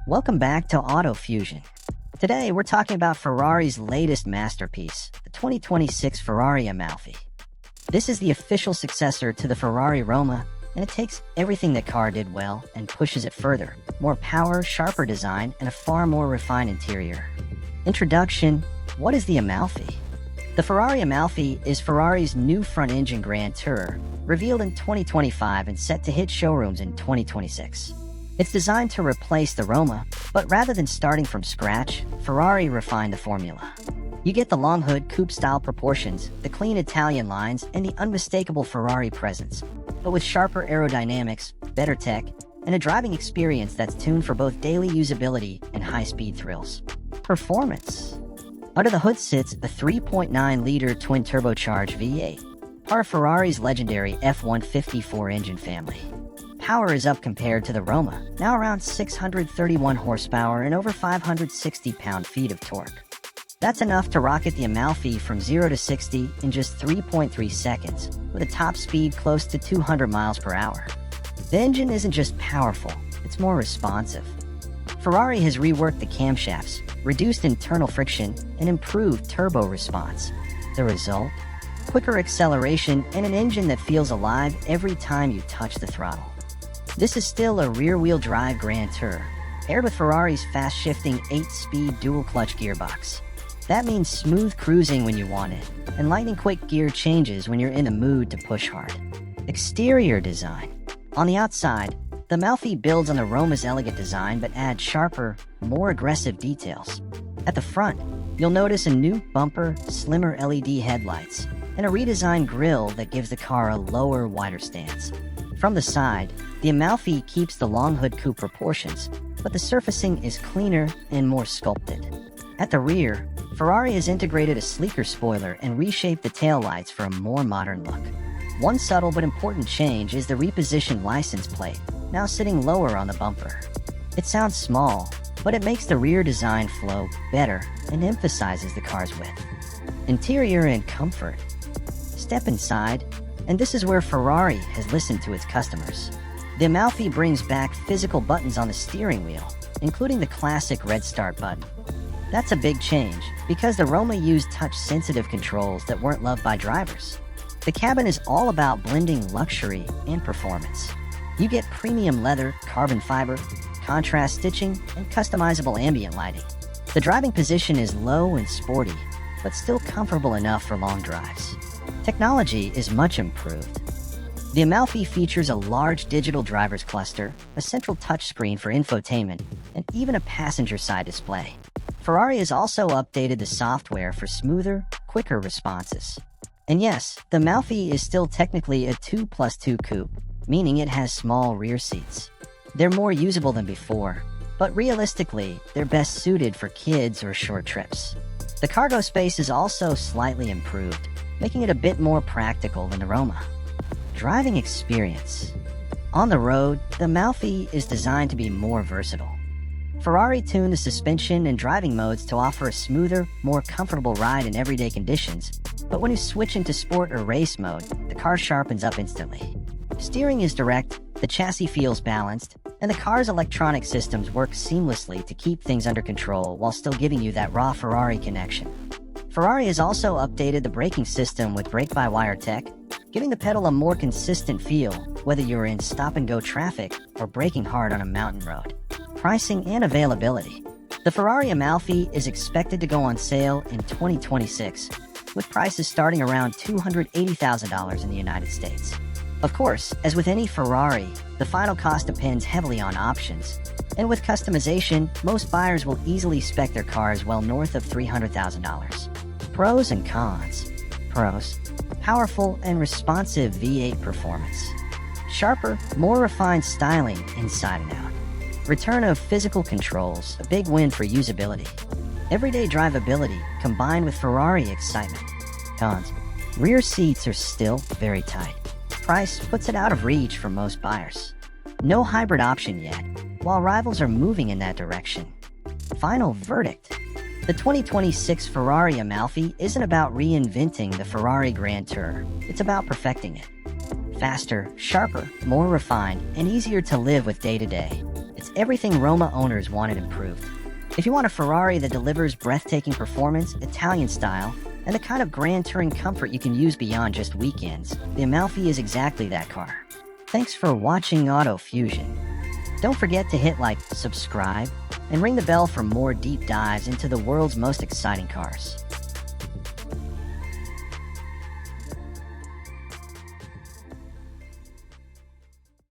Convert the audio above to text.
Welcome back to Auto Fusion. Today, we're talking about Ferrari's latest masterpiece, the 2026 Ferrari Amalfi. This is the official successor to the Ferrari Roma, and it takes everything the car did well and pushes it further. More power, sharper design, and a far more refined interior. Introduction: what is the Amalfi? The Ferrari Amalfi is Ferrari's new front-engine Grand Tourer, revealed in 2025 and set to hit showrooms in 2026. It's designed to replace the Roma, but rather than starting from scratch, Ferrari refined the formula. You get the long hood coupe-style proportions, the clean Italian lines, and the unmistakable Ferrari presence, but with sharper aerodynamics, better tech, and a driving experience that's tuned for both daily usability and high-speed thrills. Performance. Under the hood sits a 3.9-liter twin-turbocharged V8, part of Ferrari's legendary F154 engine family. Power is up compared to the Roma, now around 631 horsepower and over 560 pound-feet of torque. That's enough to rocket the Amalfi from 0 to 60 in just 3.3 seconds, with a top speed close to 200 miles per hour. The engine isn't just powerful, it's more responsive. Ferrari has reworked the camshafts, reduced internal friction, and improved turbo response. The result? Quicker acceleration and an engine that feels alive every time you touch the throttle. This is still a rear-wheel drive Grand Tourer, paired with Ferrari's fast-shifting 8-speed dual-clutch gearbox. That means smooth cruising when you want it, and lightning-quick gear changes when you're in the mood to push hard. Exterior design. On the outside, the Amalfi builds on the Roma's elegant design but adds sharper, more aggressive details. At the front, you'll notice a new bumper, slimmer LED headlights, and a redesigned grille that gives the car a lower, wider stance. From the side, the Amalfi keeps the long hood coupe proportions, but the surfacing is cleaner and more sculpted. At the rear, Ferrari has integrated a sleeker spoiler and reshaped the taillights for a more modern look. One subtle but important change is the repositioned license plate, now sitting lower on the bumper. It sounds small, but it makes the rear design flow better and emphasizes the car's width. Interior and comfort. Step inside, and this is where Ferrari has listened to its customers. The Amalfi brings back physical buttons on the steering wheel, including the classic red start button. That's a big change, because the Roma used touch-sensitive controls that weren't loved by drivers. The cabin is all about blending luxury and performance. You get premium leather, carbon fiber, contrast stitching, and customizable ambient lighting. The driving position is low and sporty, but still comfortable enough for long drives. Technology is much improved. The Amalfi features a large digital driver's cluster, a central touchscreen for infotainment, and even a passenger-side display. Ferrari has also updated the software for smoother, quicker responses. And yes, the Amalfi is still technically a 2+2 coupe, meaning it has small rear seats. They're more usable than before, but realistically, they're best suited for kids or short trips. The cargo space is also slightly improved, making it a bit more practical than the Roma. Driving experience. On the road, the Amalfi is designed to be more versatile. Ferrari tuned the suspension and driving modes to offer a smoother, more comfortable ride in everyday conditions, but when you switch into sport or race mode, the car sharpens up instantly. Steering is direct, the chassis feels balanced, and the car's electronic systems work seamlessly to keep things under control while still giving you that raw Ferrari connection. Ferrari has also updated the braking system with brake-by-wire tech, giving the pedal a more consistent feel, whether you're in stop-and-go traffic or braking hard on a mountain road. Pricing and availability. The Ferrari Amalfi is expected to go on sale in 2026, with prices starting around $280,000 in the United States. Of course, as with any Ferrari, the final cost depends heavily on options, and with customization, most buyers will easily spec their cars well north of $300,000. Pros and cons. Pros: powerful and responsive V8 performance. Sharper, more refined styling inside and out. Return of physical controls, a big win for usability. Everyday drivability combined with Ferrari excitement. Cons: rear seats are still very tight. Price puts it out of reach for most buyers. No hybrid option yet, while rivals are moving in that direction. Final verdict. The 2026 Ferrari Amalfi isn't about reinventing the Ferrari Grand Tourer, it's about perfecting it. Faster, sharper, more refined, and easier to live with day to day. It's everything Roma owners wanted improved. If you want a Ferrari that delivers breathtaking performance, Italian style, and the kind of grand touring comfort you can use beyond just weekends, the Amalfi is exactly that car. Thanks for watching Auto Fusion. Don't forget to hit like, subscribe, and ring the bell for more deep dives into the world's most exciting cars.